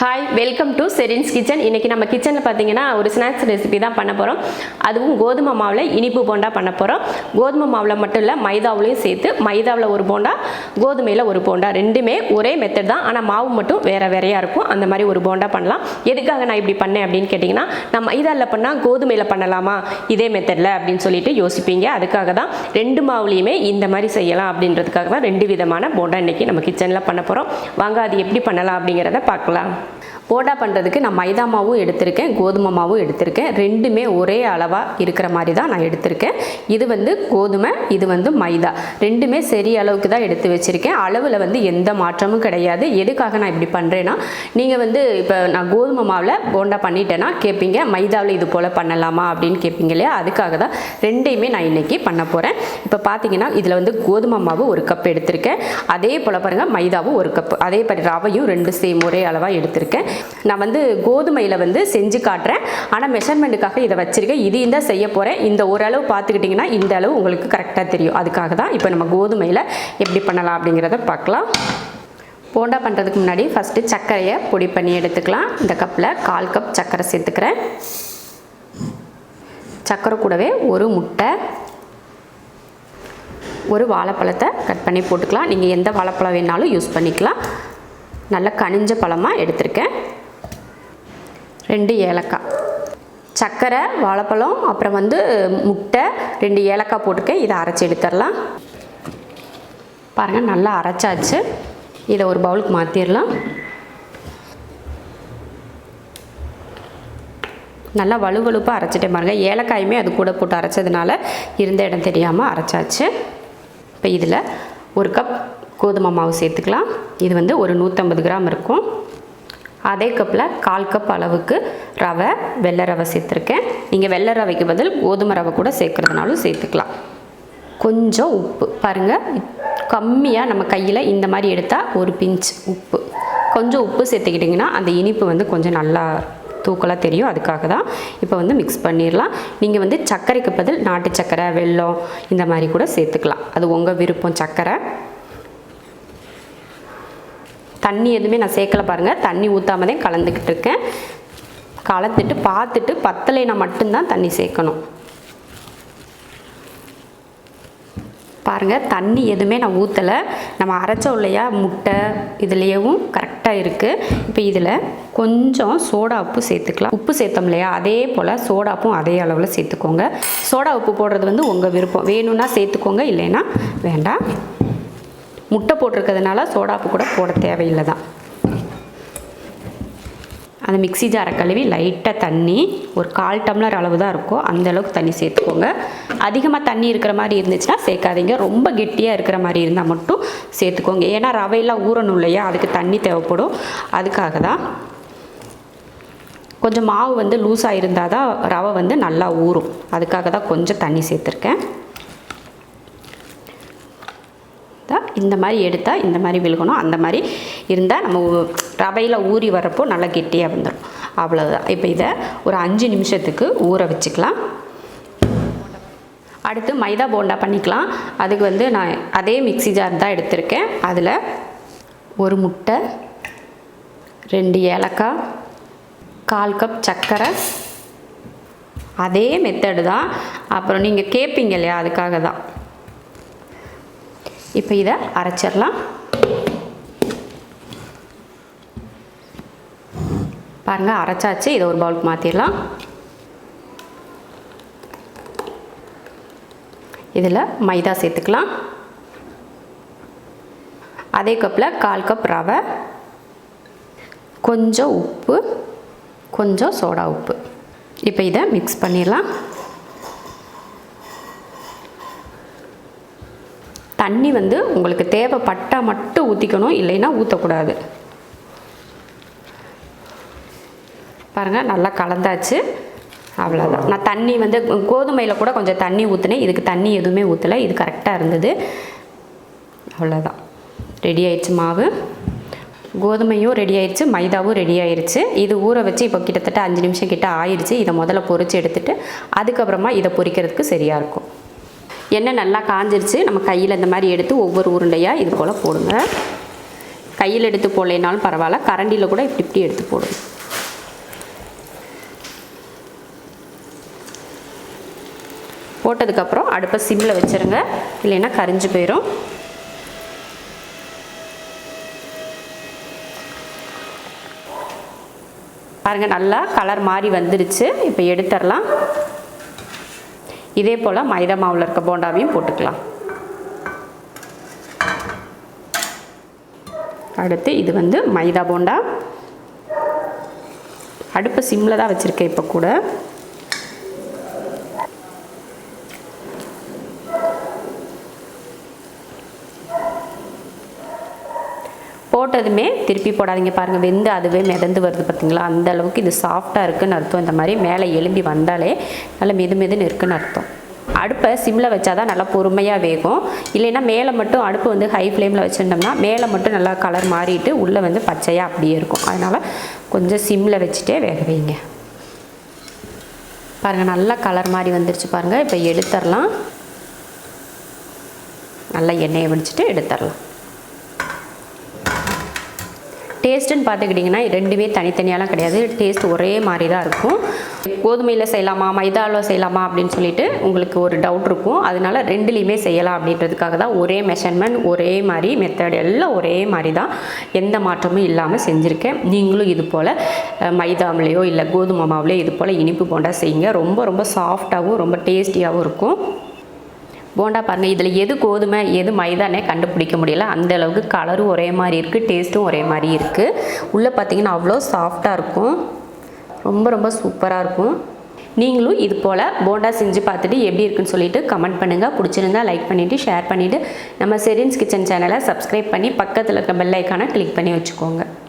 Hi welcome to Serin's kitchen. இன்றைக்கி நம்ம கிச்சனில் பார்த்தீங்கன்னா ஒரு ஸ்நாக்ஸ் ரெசிபி தான் பண்ண போகிறோம். அதுவும் கோதுமை மாவில் இனிப்பு போண்டா பண்ண போகிறோம். கோதுமை மாவில் மட்டும் இல்லை, மைதாவிலையும் சேர்த்து மைதாவில் ஒரு போண்டா, கோதுமையில் ஒரு போண்டா, ரெண்டுமே ஒரே மெத்தட் தான். ஆனால் மாவு மட்டும் வேறு வேறையாக இருக்கும். அந்த மாதிரி ஒரு போண்டா பண்ணலாம். எதுக்காக நான் இப்படி பண்ணேன் அப்படின்னு கேட்டிங்கன்னா, நான் மைதாவில் பண்ணால் கோதுமையில் பண்ணலாமா இதே மெத்தடில் அப்படின்னு சொல்லிட்டு யோசிப்பீங்க. அதுக்காக தான் ரெண்டு மாவுலேயுமே இந்த மாதிரி செய்யலாம் அப்படின்றதுக்காக தான் ரெண்டு விதமான போண்டா இன்றைக்கி நம்ம கிச்சனில் பண்ண போகிறோம். வாங்க அது எப்படி பண்ணலாம் அப்படிங்கிறத பார்க்கலாம். போண்டா பண்ணுறதுக்கு நான் மைதா மாவும் எடுத்திருக்கேன், கோதுமை மாவும் எடுத்திருக்கேன். ரெண்டுமே ஒரே அளவாக இருக்கிற மாதிரி தான் நான் எடுத்திருக்கேன். இது வந்து கோதுமை, இது வந்து மைதா, ரெண்டுமே சரி அளவுக்கு தான் எடுத்து வச்சுருக்கேன். அளவில் வந்து எந்த மாற்றமும் கிடையாது. எதுக்காக நான் இப்படி பண்ணுறேன்னா, நீங்கள் வந்து இப்போ நான் கோதுமை மாவில் போண்டா பண்ணிட்டேன்னா கேட்பீங்க, மைதாவில் இது போல் பண்ணலாமா அப்படின்னு கேட்பீங்க இல்லையா? அதுக்காக தான் ரெண்டையுமே நான் இன்றைக்கி பண்ண போகிறேன். இப்போ பார்த்தீங்கன்னா இதில் வந்து கோதுமை மாவு ஒரு கப் எடுத்திருக்கேன். அதே போல் பாருங்கள் மைதாவும் ஒரு கப்பு, அதே மாதிரி ரவையும் ரெண்டு சேம் ஒரே அளவாக எடுத்திருக்கேன். நான் வந்து கோதுமையில் வந்து செஞ்சு காட்டுறேன், ஆனால் மெஷர்மெண்ட்டுக்காக இதை வச்சுருக்கேன். இது இந்த செய்ய போகிறேன். இந்த ஓரளவு பார்த்துக்கிட்டிங்கன்னா இந்த அளவு உங்களுக்கு கரெக்டாக தெரியும். அதுக்காக தான் இப்போ நம்ம கோதுமையில் எப்படி பண்ணலாம் அப்படிங்கிறத பார்க்கலாம். போண்டா பண்ணுறதுக்கு முன்னாடி ஃபஸ்ட்டு சர்க்கரையை பொடி பண்ணி எடுத்துக்கலாம். இந்த கப்பில் 1/4 கப் சர்க்கரை சேர்த்துக்கிறேன். சர்க்கரை கூடவே ஒரு முட்டை, ஒரு வாழைப்பழத்தை கட் பண்ணி போட்டுக்கலாம். நீங்கள் எந்த வாழைப்பழம் வேணாலும் யூஸ் பண்ணிக்கலாம். நல்லா கனிஞ்ச பழமாக எடுத்திருக்கேன். 2 ஏலக்காய், சர்க்கரை, வாழைப்பழம், அப்புறம் வந்து முட்டை, 2 ஏலக்காய் போட்டிருக்கேன். இதை அரைச்சி எடுத்துடலாம். பாருங்கள், நல்லா அரைச்சாச்சு. இதை ஒரு பவுலுக்கு மாற்றிடலாம். நல்லா வலுவலுப்பாக அரைச்சிட்டே பாருங்கள். ஏலக்காயுமே அது கூட போட்டு அரைச்சதுனால இருந்த இடம் தெரியாமல் அரைச்சாச்சு. இப்போ இதில் 1 கப் கோதுமை மாவு சேர்த்துக்கலாம். இது வந்து ஒரு 150 கிராம் இருக்கும். அதே கப்பில் 1/4 கப் அளவுக்கு ரவை, வெள்ளை ரவை சேர்த்துருக்கேன். நீங்கள் வெள்ளை ரவைக்கு பதில் கோதுமை ரவை கூட சேர்க்குறதுனாலும் சேர்த்துக்கலாம். கொஞ்சம் உப்பு பாருங்கள், கம்மியாக நம்ம கையில் இந்த மாதிரி எடுத்தால் ஒரு பிஞ்ச் உப்பு, கொஞ்சம் உப்பு சேர்த்துக்கிட்டிங்கன்னா அந்த இனிப்பு வந்து கொஞ்சம் நல்லா தூக்கலாக தெரியும். அதுக்காக தான் இப்போ வந்து மிக்ஸ் பண்ணிடலாம். நீங்கள் வந்து சர்க்கரைக்கு பதில் நாட்டு சர்க்கரை, வெல்லம் இந்த மாதிரி கூட சேர்த்துக்கலாம். அது உங்கள் விருப்பம். சர்க்கரை, தண்ணி எதுவுமே நான் சேர்க்கலை பாருங்கள். தண்ணி ஊற்றாமதே கலந்துக்கிட்டு இருக்கேன். கலந்துட்டு பார்த்துட்டு பத்தலைனா மட்டும்தான் தண்ணி சேர்க்கணும். பாருங்கள், தண்ணி எதுவுமே நான் ஊற்றலை. நம்ம அரைச்சோம் இல்லையா முட்டை, இதுலேயும் கரெக்டாக இருக்குது. இப்போ இதில் கொஞ்சம் சோடா உப்பு சேர்த்துக்கலாம். உப்பு சேர்த்தோம் இல்லையா, அதே போல் சோடாப்பும் அதே அளவில் சேர்த்துக்கோங்க. சோடா உப்பு போடுறது வந்து உங்கள் விருப்பம். வேணும்னா சேர்த்துக்கோங்க, இல்லைன்னா வேண்டாம். முட்டை போட்டிருக்கிறதுனால சோடாப்பு கூட போட தேவையில்லை தான். அந்த மிக்ஸி ஜாரை கழுவி லைட்டாக தண்ணி, ஒரு 1/4 டம்ளர் அளவு தான் இருக்கும், அந்தளவுக்கு தண்ணி சேர்த்துக்கோங்க. அதிகமாக தண்ணி இருக்கிற மாதிரி இருந்துச்சுன்னா சேர்க்காதீங்க. ரொம்ப கெட்டியாக இருக்கிற மாதிரி இருந்தால் மட்டும் சேர்த்துக்கோங்க. ஏன்னா ரவையெல்லாம் ஊறணும் இல்லையா, அதுக்கு தண்ணி தேவைப்படும். அதுக்காக தான். கொஞ்சம் மாவு வந்து லூஸாக இருந்தால் தான் ரவை வந்து நல்லா ஊறும். அதுக்காக தான் கொஞ்சம் தண்ணி சேர்த்துருக்கேன். இந்த மாதிரி எடுத்தால் இந்த மாதிரி விழுகணும். அந்த மாதிரி இருந்தால் நம்ம ரவையில் ஊறி வரப்போ நல்லா கெட்டியாக வந்துடும். அவ்வளோதான். இப்போ இதை ஒரு 5 நிமிஷத்துக்கு ஊற வச்சுக்கலாம். அடுத்து மைதா போண்டா பண்ணிக்கலாம். அதுக்கு வந்து நான் அதே மிக்ஸி ஜார் தான் எடுத்திருக்கேன். அதில் ஒரு முட்டை, 2 ஏலக்காய், 1/4 கப் சர்க்கரை, அதே மெத்தடு தான். அப்புறம் நீங்கள் கேட்பீங்க இல்லையா, அதுக்காக தான். இப்போ இதை அரைச்சிடலாம். பாருங்கள், அரைச்சாச்சு. இதை ஒரு பவுலுக்கு மாற்றிடலாம். இதில் மைதா சேர்த்துக்கலாம். அதே கப்பில் 1/4 கப் ரவை, கொஞ்சம் உப்பு, கொஞ்சம் சோடா உப்பு. இப்போ இதை மிக்ஸ் பண்ணிடலாம். தண்ணி வந்து உங்களுக்கு தேவைப்பட்டால் மட்டும் ஊற்றிக்கணும், இல்லைன்னா ஊற்றக்கூடாது. பாருங்கள், நல்லா கலந்தாச்சு. அவ்வளோதான். நான் தண்ணி வந்து கோதுமையில் கூட கொஞ்சம் தண்ணி ஊற்றினேன். இதுக்கு தண்ணி எதுவுமே ஊற்றலை. இது கரெக்டாக இருந்தது. அவ்வளோதான், ரெடி ஆயிடுச்சு மாவு. கோதுமையும் ரெடி ஆயிடுச்சு, மைதாவும் ரெடி ஆயிடுச்சு. இது ஊற வச்சு இப்போ கிட்டத்தட்ட 5 நிமிஷம் கிட்ட ஆயிடுச்சு. இதை முதல்ல பொரித்து எடுத்துகிட்டு அதுக்கப்புறமா இதை பொரிக்கிறதுக்கு சரியாக இருக்கும். எண்ணெய் நல்லா காஞ்சிருச்சு. நம்ம கையில் இந்த மாதிரி எடுத்து ஒவ்வொரு உருண்டையாக இது போல் போடுங்க. கையில் எடுத்து போடலைனாலும் பரவாயில்ல, கரண்டியில் கூட இப்படி இப்படி எடுத்து போடும். போட்டதுக்கப்புறம் அடுப்பை சிம்மில் வச்சுருங்க, இல்லைன்னா கரிஞ்சு போயிடும். பாருங்கள், நல்லா கலர் மாறி வந்துடுச்சு. இப்போ எடுத்துடலாம். இதே போல் மைதா மாவில் இருக்க போண்டாவையும் போட்டுக்கலாம். அடுத்து இது வந்து மைதா போண்டா. அடுப்பு சிம்மில் தான் வச்சுருக்கேன் இப்போ கூட. போட்டதுமே திருப்பி போடாதீங்க. பாருங்கள், வெந்து அதுவே மிதந்து வருது பார்த்தீங்களா? அந்த அளவுக்கு இது சாஃப்டாக இருக்குதுன்னு அர்த்தம். இந்த மாதிரி மேலே எலும்பி வந்தாலே நல்லா மெதுன்னு இருக்குன்னு அர்த்தம். அடுப்பை சிம்மில் வச்சா தான் நல்லா பொறுமையாக வேகும். இல்லைன்னா மேலே மட்டும் அடுப்பு வந்து ஹை ஃப்ளேமில் வச்சுருந்தோம்னா மேலே மட்டும் நல்லா கலர் மாறிட்டு உள்ளே வந்து பச்சையாக அப்படியே இருக்கும். அதனால் கொஞ்சம் சிம்மில் வச்சுட்டே வேக வைங்க. பாருங்கள், நல்லா கலர் மாறி வந்துருச்சு பாருங்கள். இப்போ எடுத்துடலாம். நல்லா எண்ணெயை வடிச்சிட்டு எடுத்துடலாம். டேஸ்ட்டுன்னு பார்த்துக்கிட்டிங்கன்னா ரெண்டுமே தனித்தனியாலாம் கிடையாது, டேஸ்ட் ஒரே மாதிரி தான் இருக்கும். கோதுமையில் செய்யலாமா மைதாவில் செய்யலாமா அப்படின்னு சொல்லிட்டு உங்களுக்கு ஒரு டவுட் இருக்கும். அதனால ரெண்டுலேயுமே செய்யலாம் அப்படின்றதுக்காக தான் ஒரே மெஷர்மெண்ட், ஒரே மாதிரி மெத்தட், எல்லாம் ஒரே மாதிரி தான், எந்த மாற்றமும் இல்லாமல் செஞ்சுருக்கேன். நீங்களும் இது போல் மைதாவிலையோ இல்லை கோதுமை மாவுலையோ இது போல் இனிப்பு போண்டா செய்யுங்க. ரொம்ப ரொம்ப சாஃப்டாகவும் ரொம்ப டேஸ்டியாகவும் இருக்கும். போண்டா பாருங்கள், இதில் எது கோதுமை எது மைதானே கண்டுபிடிக்க முடியல. அந்த அளவுக்கு கலரும் ஒரே மாதிரி இருக்குது, டேஸ்ட்டும் ஒரே மாதிரி இருக்குது. உள்ளே பார்த்தீங்கன்னா அவ்வளோ சாஃப்டாக இருக்கும், ரொம்ப ரொம்ப சூப்பராக இருக்கும். நீங்களும் இது போல் போண்டா செஞ்சு பார்த்துட்டு எப்படி இருக்குன்னு சொல்லிட்டு கமெண்ட் பண்ணுங்கள். பிடிச்சிருந்தா லைக் பண்ணிவிட்டு ஷேர் பண்ணிவிட்டு நம்ம ஷெரின்ஸ் கிச்சன் சேனலை சப்ஸ்கிரைப் பண்ணி பக்கத்தில் இருக்க பெல் ஐக்கானை கிளிக் பண்ணி வச்சுக்கோங்க.